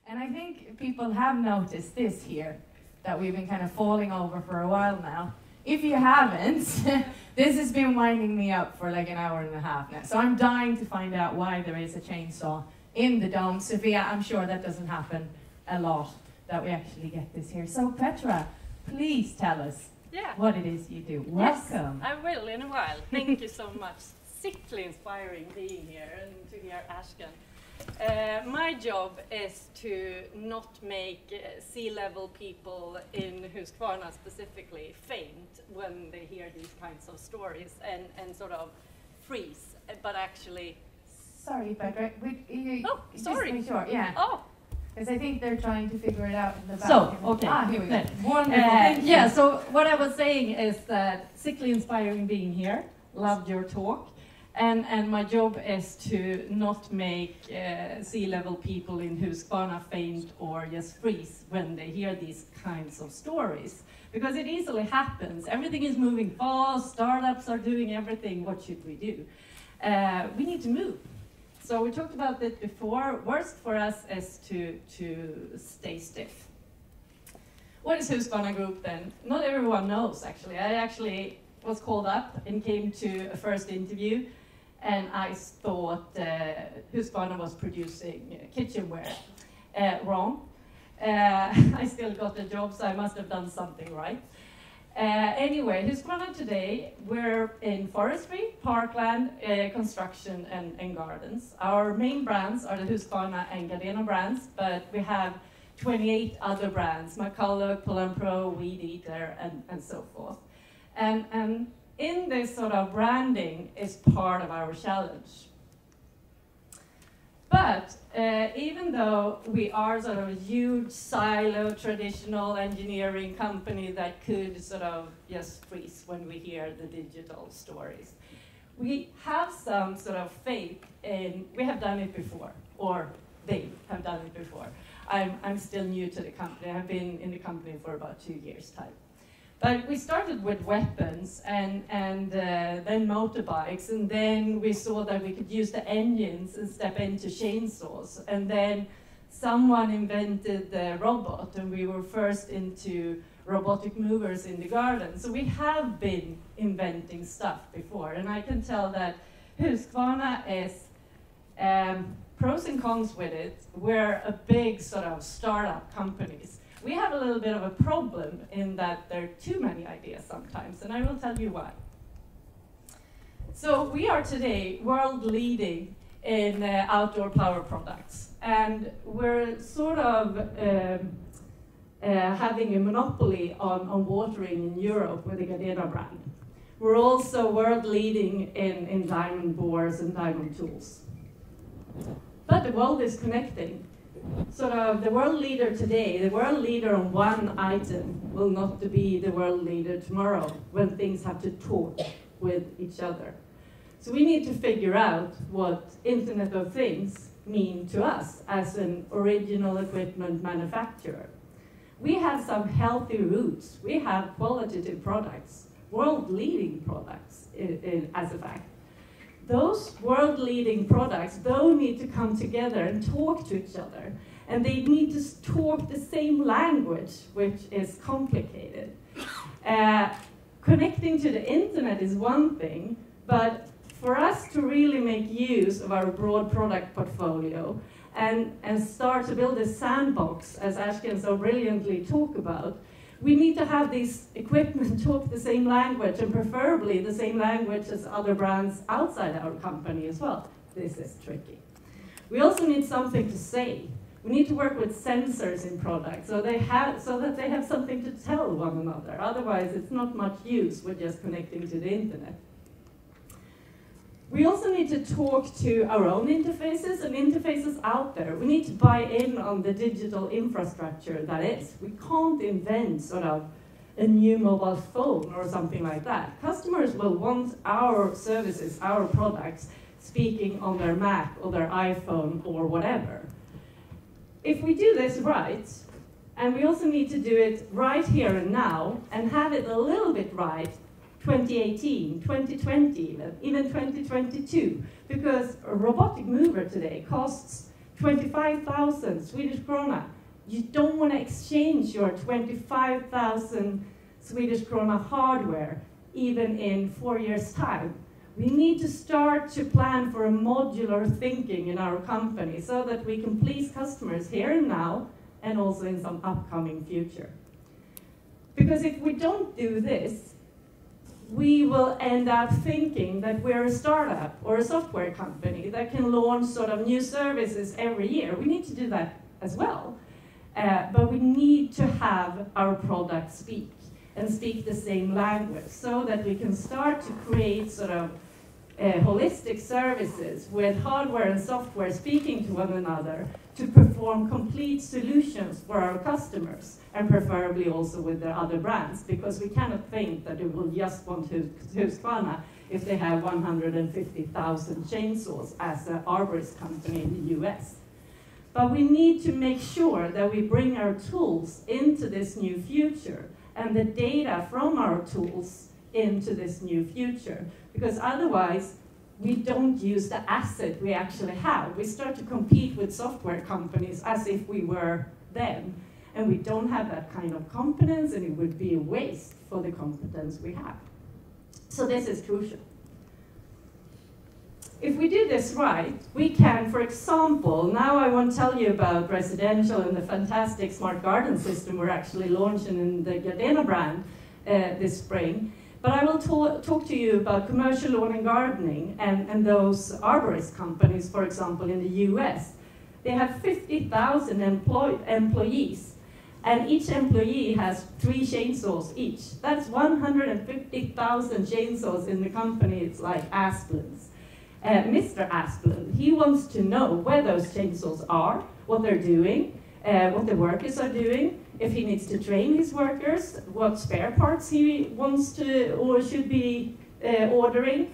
And I think people have noticed this here, that we've been kind of falling over for a while now. If you haven't, this has been winding me up for like an hour and a half now. So I'm dying to find out why there is a chainsaw in the dome. Sophia, I'm sure that doesn't happen a lot, that we actually get this here. So Petra, please tell us what it is you do. Welcome. Yes, I will in a while. Thank you so much. Sickly inspiring being here and to hear Ashkan. My job is to not make sea-level people in Husqvarna specifically faint when they hear these kinds of stories and sort of freeze, but actually... Sorry, Petra. Sorry. Just sure. Yeah. Oh. Because I think they're trying to figure it out in the back. So, okay. Here we go. Wonderful. Yeah, so what I was saying is that sickly inspiring being here, loved your talk, and my job is to not make sea-level people in Husqvarna faint or just freeze when they hear these kinds of stories. Because it easily happens. Everything is moving fast, startups are doing everything, what should we do? We need to move. So we talked about it before. Worst for us is to stay stiff. What is Husqvarna Group then? Not everyone knows, actually. I actually was called up and came to a first interview, and I thought Husqvarna was producing kitchenware. Wrong. I still got the job, so I must have done something right. Anyway, Husqvarna today, we're in forestry, parkland, construction, and gardens. Our main brands are the Husqvarna and Gardena brands, but we have 28 other brands, McCulloch, Pull & Pro, Weed Eater, and so forth. And in this sort of branding is part of our challenge. But even though we are sort of a huge silo, traditional engineering company that could sort of just freeze when we hear the digital stories, we have some sort of faith in, we have done it before, or they have done it before. I'm still new to the company. I've been in the company for about 2 years' time. But we started with weapons and then motorbikes, and then we saw that we could use the engines and step into chainsaws. And then someone invented the robot, and we were first into robotic movers in the garden. So we have been inventing stuff before, and I can tell that Husqvarna is pros and cons with it. We're a big sort of startup companies. We have a little bit of a problem in that there are too many ideas sometimes, and I will tell you why. So we are today world leading in outdoor power products, and we're sort of having a monopoly on watering in Europe with the Gardena brand. We're also world leading in diamond bores and diamond tools. But the world is connecting. Sort of the world leader today, the world leader on one item will not be the world leader tomorrow when things have to talk with each other. So we need to figure out what Internet of Things mean to us as an original equipment manufacturer. We have some healthy roots. We have qualitative products, world-leading products as a fact. Those world-leading products, though, need to come together and talk to each other. And they need to talk the same language, which is complicated. Connecting to the internet is one thing, but for us to really make use of our broad product portfolio and start to build a sandbox, as Ashkan so brilliantly talked about, we need to have these equipment talk the same language, and preferably the same language as other brands outside our company as well. This is tricky. We also need something to say. We need to work with sensors in products so that they have something to tell one another. Otherwise, it's not much use with just connecting to the internet. We also need to talk to our own interfaces and interfaces out there. We need to buy in on the digital infrastructure that is. We can't invent sort of a new mobile phone or something like that. Customers will want our services, our products, speaking on their Mac or their iPhone or whatever. If we do this right, and we also need to do it right here and now, and have it a little bit right, 2018, 2020 even 2022, because a robotic mover today costs 25,000 Swedish krona. You don't want to exchange your 25,000 Swedish krona hardware even in 4 years' time. We need to start to plan for a modular thinking in our company so that we can please customers here and now and also in some upcoming future. Because if we don't do this, we will end up thinking that we're a startup or a software company that can launch sort of new services every year. We need to do that as well. But we need to have our product speak and speak the same language so that we can start to create sort of holistic services with hardware and software speaking to one another to perform complete solutions for our customers, and preferably also with their other brands, because we cannot think that it will just want to Husqvarna if they have 150,000 chainsaws as an arborist company in the US. But we need to make sure that we bring our tools into this new future and the data from our tools into this new future, because otherwise we don't use the asset we actually have. We start to compete with software companies as if we were them, and we don't have that kind of competence, and it would be a waste for the competence we have. So this is crucial. If we do this right, we can, for example, now I won't tell you about residential and the fantastic smart garden system we're actually launching in the Gardena brand this spring, but I will talk to you about commercial lawn and gardening and those arborist companies, for example, in the US. They have 50,000 employees, and each employee has 3 chainsaws each. That's 150,000 chainsaws in the company. It's like Asplin's. Mr. Asplund, he wants to know where those chainsaws are, what they're doing, what the workers are doing, if he needs to train his workers, what spare parts he wants to or should be ordering,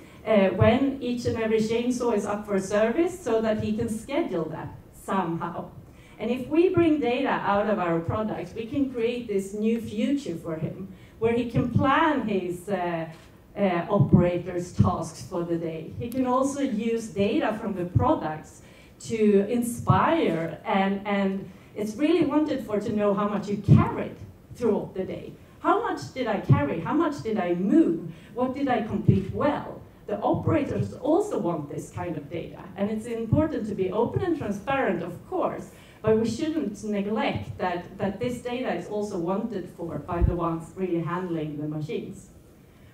when each and every chainsaw is up for service, so that he can schedule that somehow. And if we bring data out of our products, we can create this new future for him, where he can plan his operators' tasks for the day. He can also use data from the products to inspire, and it's really wanted for to know how much you carried throughout the day. How much did I carry? How much did I move? What did I complete well? The operators also want this kind of data, and it's important to be open and transparent, of course, but we shouldn't neglect that this data is also wanted for by the ones really handling the machines.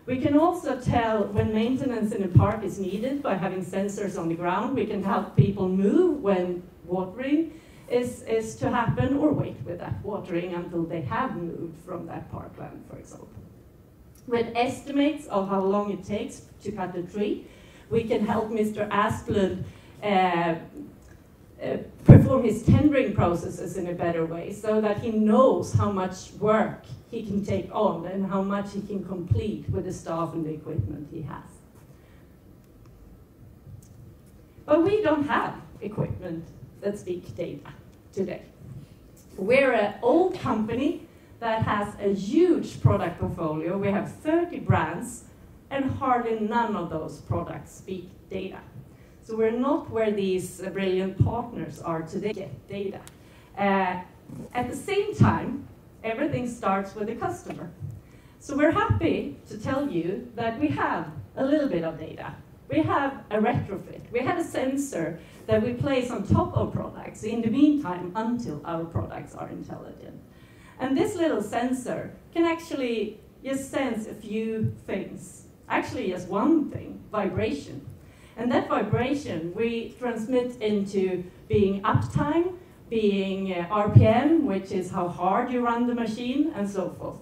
We can also tell when maintenance in a park is needed by having sensors on the ground. We can help people move when watering is to happen, or wait with that watering until they have moved from that parkland, for example. With estimates of how long it takes to cut a tree, we can help Mr. Asplund perform his tendering processes in a better way, so that he knows how much work he can take on and how much he can complete with the staff and the equipment he has. But we don't have equipment that speaks data today. We're an old company that has a huge product portfolio. We have 30 brands, and hardly none of those products speak data. So we're not where these brilliant partners are today get data. At the same time, everything starts with the customer. So we're happy to tell you that we have a little bit of data. We have a retrofit. We have a sensor that we place on top of products in the meantime until our products are intelligent. And this little sensor can actually just sense a few things. Actually, just one thing, vibration. And that vibration we transmit into being uptime, being RPM, which is how hard you run the machine, and so forth.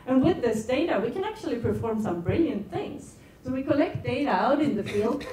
And with this data, we can actually perform some brilliant things. So we collect data out in the field,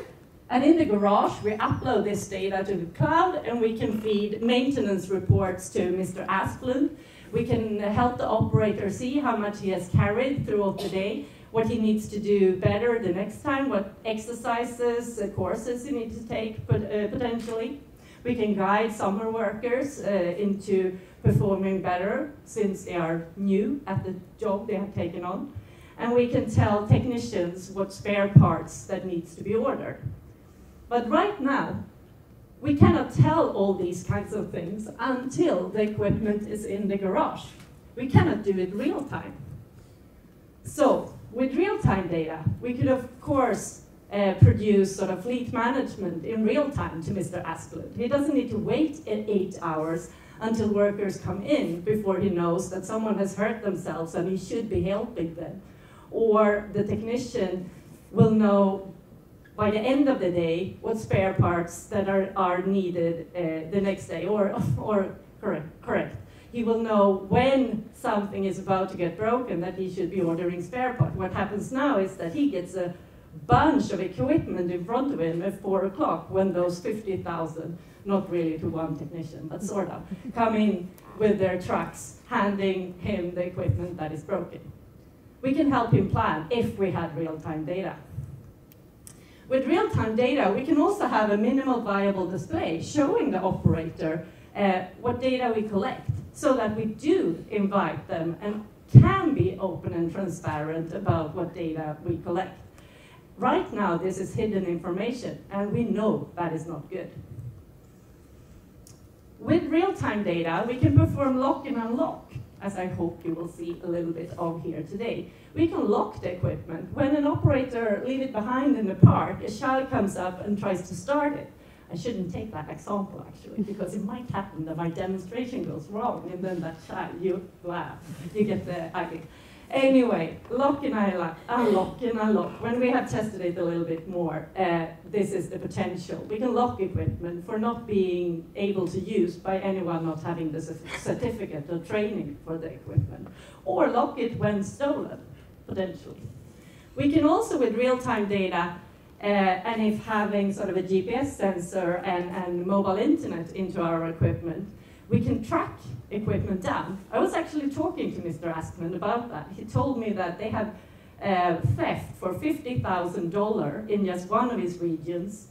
and in the garage, we upload this data to the cloud, and we can feed maintenance reports to Mr. Asplund. We can help the operator see how much he has carried throughout the day, what he needs to do better the next time, what exercises, courses he needs to take potentially. We can guide summer workers into performing better since they are new at the job they have taken on. And we can tell technicians what spare parts that needs to be ordered. But right now, we cannot tell all these kinds of things until the equipment is in the garage. We cannot do it real time. So, with real-time data, we could of course produce sort of fleet management in real time to Mr. Asplund. He doesn't need to wait 8 hours until workers come in before he knows that someone has hurt themselves and he should be helping them. Or the technician will know by the end of the day what spare parts that are needed the next day, or correct. He will know when something is about to get broken that he should be ordering spare part. What happens now is that he gets a bunch of equipment in front of him at 4 o'clock when those 50,000, not really to one technician, but sort of, come in with their trucks, handing him the equipment that is broken. We can help him plan if we had real-time data. With real-time data, we can also have a minimal viable display showing the operator what data we collect, so that we do invite them and can be open and transparent about what data we collect. Right now, this is hidden information, and we know that is not good. With real-time data, we can perform lock and unlock, as I hope you will see a little bit of here today. We can lock the equipment. When an operator leaves it behind in the park, a child comes up and tries to start it. I shouldn't take that example, actually, because it might happen that my demonstration goes wrong, and then that child, you get the idea. Anyway, lock and unlock and unlock. When we have tested it a little bit more, this is the potential. We can lock equipment for not being able to use by anyone not having the certificate or training for the equipment, or lock it when stolen, potentially. We can also, with real-time data, and if having sort of a GPS sensor and mobile internet into our equipment, we can track equipment down. I was actually talking to Mr. Asplund about that. He told me that they have theft for $50,000 in just one of his regions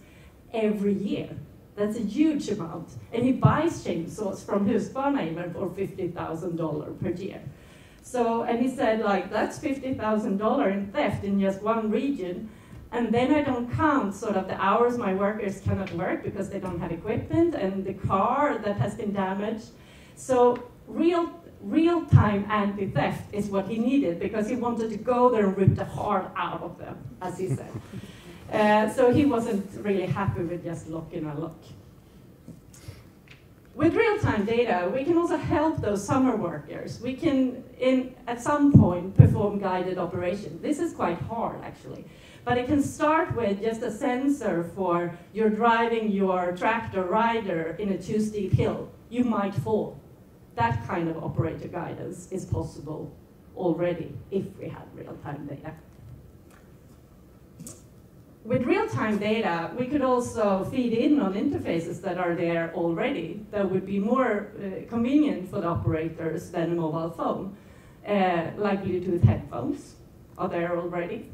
every year. That's a huge amount. And he buys chainsaws from Husqvarna for $50,000 per year. So, and he said, like, that's $50,000 in theft in just one region. And then I don't count sort of the hours my workers cannot work because they don't have equipment, and the car that has been damaged. So real-time anti-theft is what he needed, because he wanted to go there and rip the heart out of them, as he said. So he wasn't really happy with just lock and unlock. With real-time data, we can also help those summer workers. We can, at some point, perform guided operation. This is quite hard, actually. But it can start with just a sensor for you're driving your tractor rider in a too steep hill. You might fall. That kind of operator guidance is possible already if we had real-time data. With real-time data, we could also feed in on interfaces that are there already that would be more convenient for the operators than a mobile phone, like Bluetooth headphones are there already.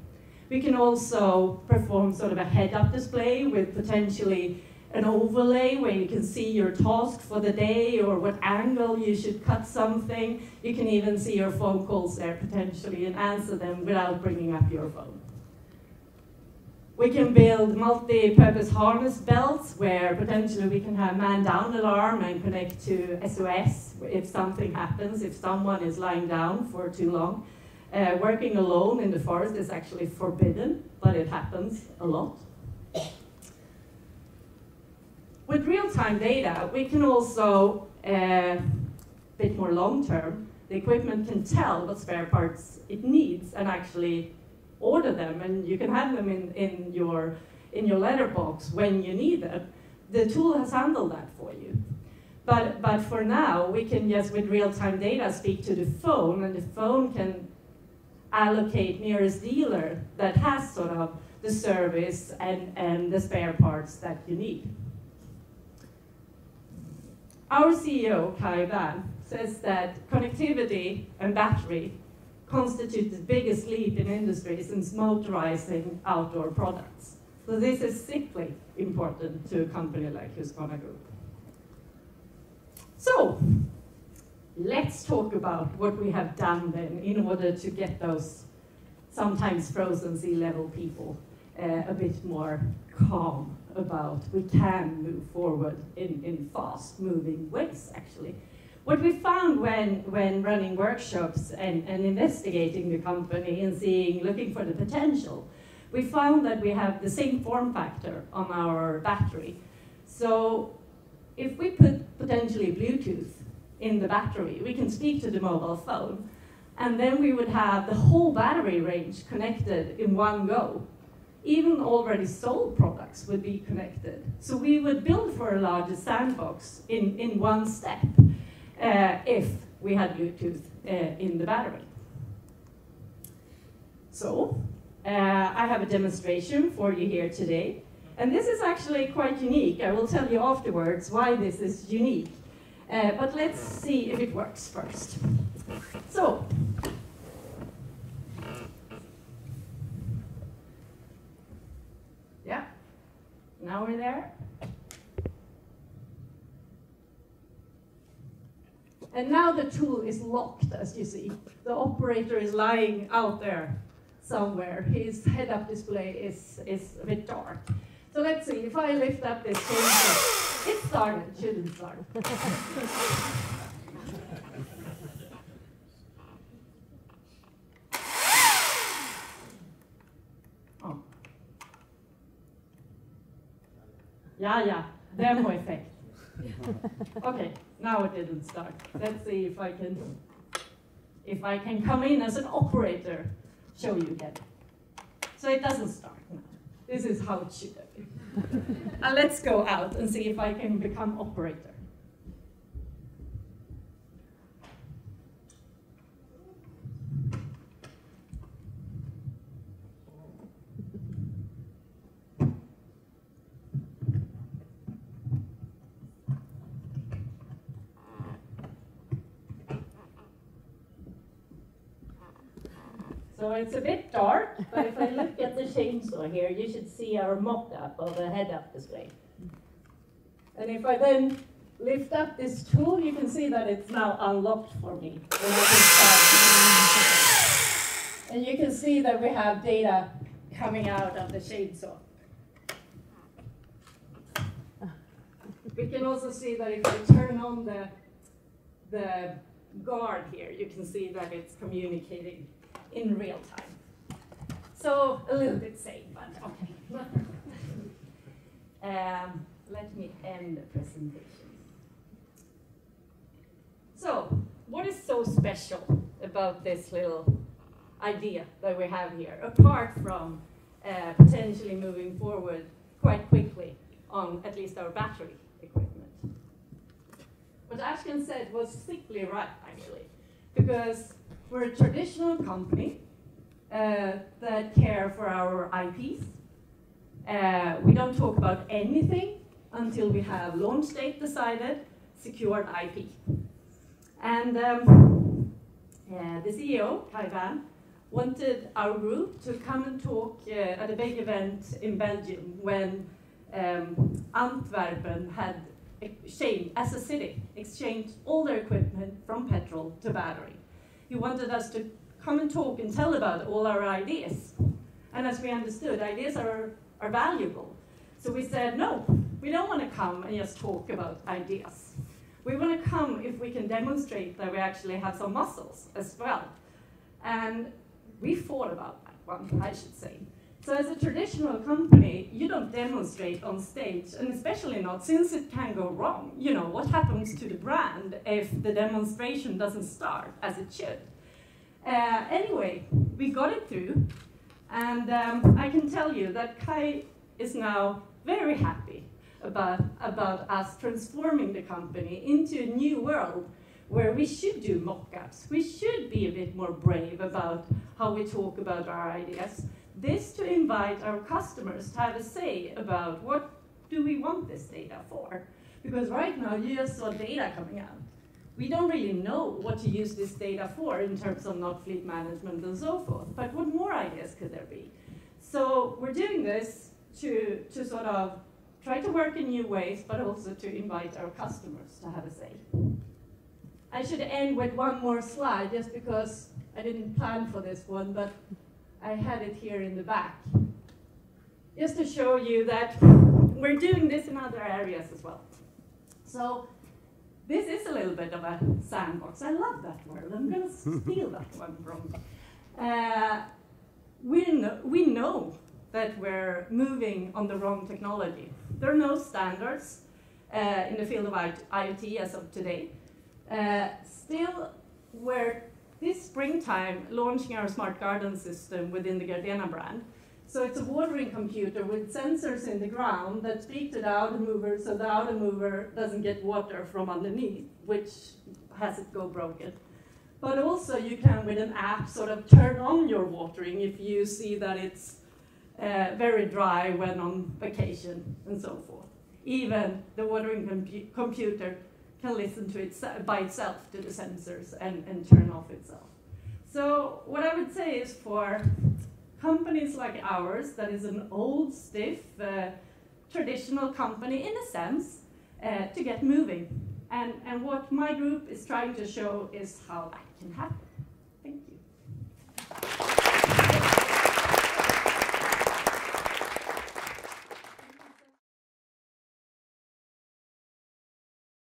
We can also perform sort of a head-up display with potentially an overlay where you can see your task for the day or what angle you should cut something. You can even see your phone calls there potentially and answer them without bringing up your phone. We can build multi-purpose harness belts where potentially we can have man-down alarm and connect to SOS if something happens, if someone is lying down for too long. Working alone in the forest is actually forbidden, but it happens a lot. With real-time data, we can also, a bit more long-term, the equipment can tell what spare parts it needs and actually order them, and you can have them in your letterbox when you need them. The tool has handled that for you. But for now, we can just, with real-time data, speak to the phone, and the phone can allocate nearest dealer that has sort of the service and the spare parts that you need. Our CEO, Kai Van, says that connectivity and battery constitute the biggest leap in industry since motorizing outdoor products. So this is simply important to a company like Husqvarna Group. So, let's talk about what we have done then in order to get those sometimes frozen sea level people a bit more calm about we can move forward in fast-moving ways, actually. What we found when running workshops and investigating the company and looking for the potential, we found that we have the same form factor on our battery. So if we put potentially Bluetooth in the battery, we can speak to the mobile phone, and then we would have the whole battery range connected in one go. Even already sold products would be connected. So we would build for a larger sandbox in one step if we had Bluetooth in the battery. So I have a demonstration for you here today. And this is actually quite unique. I will tell you afterwards why this is unique. But let's see if it works first. So, yeah, now we're there. And now the tool is locked, as you see. The operator is lying out there somewhere. His head-up display is a bit dark. So let's see, if I lift up this chainsaw, it started, it shouldn't start. Oh. Yeah, demo effect. Okay, now it didn't start. Let's see if I can come in as an operator, show you again. So it doesn't start now. This is how it should have been. Let's go out and see if I can become operator. So it's a bit dark, but if I look at the chainsaw here, you should see our mock-up of a head-up display. And if I then lift up this tool, you can see that it's now unlocked for me. And you can see that we have data coming out of the chainsaw. We can also see that if we turn on the guard here, you can see that it's communicating in real time. So a little bit safe, but okay. Let me end the presentation. So, what is so special about this little idea that we have here, apart from potentially moving forward quite quickly on at least our battery equipment? What Ashkan said was simply right, actually, because we're a traditional company that care for our IPs. We don't talk about anything until we have launch date decided, secured IP. And the CEO, Kai Van, wanted our group to come and talk at a big event in Belgium when Antwerpen had as a city, exchanged all their equipment from petrol to battery. He wanted us to come and talk and tell about all our ideas. And as we understood, ideas are valuable. So we said, no, we don't want to come and just talk about ideas. We want to come if we can demonstrate that we actually have some muscles as well. And we thought about that one, I should say. So as a traditional company, you don't demonstrate on stage, and especially not since it can go wrong. You know, what happens to the brand if the demonstration doesn't start as it should? Anyway, we got it through, and I can tell you that Kai is now very happy about us transforming the company into a new world where we should do mock-ups. We should be a bit more brave about how we talk about our ideas. This to invite our customers to have a say about what do we want this data for. Because right now you just saw data coming out. We don't really know what to use this data for in terms of not fleet management and so forth. But what more ideas could there be? So we're doing this to sort of try to work in new ways, but also to invite our customers to have a say. I should end with one more slide, just because I didn't plan for this one, but I had it here in the back. Just to show you that we're doing this in other areas as well. So this is a little bit of a sandbox. I love that word. I'm going to steal that one from. We know that we're moving on the wrong technology. There are no standards in the field of IoT as of today. Still, we're this springtime launching our smart garden system within the Gardena brand. So it's a watering computer with sensors in the ground that speak to the outer mover, so the outer mover doesn't get water from underneath, which has it go broken. But also you can, with an app, sort of turn on your watering if you see that it's very dry when on vacation and so forth. Even the watering computer can listen to it by itself to the sensors and turn off itself. So what I would say is for companies like ours, that is an old, stiff, traditional company in a sense, to get moving. And what my group is trying to show is how that can happen.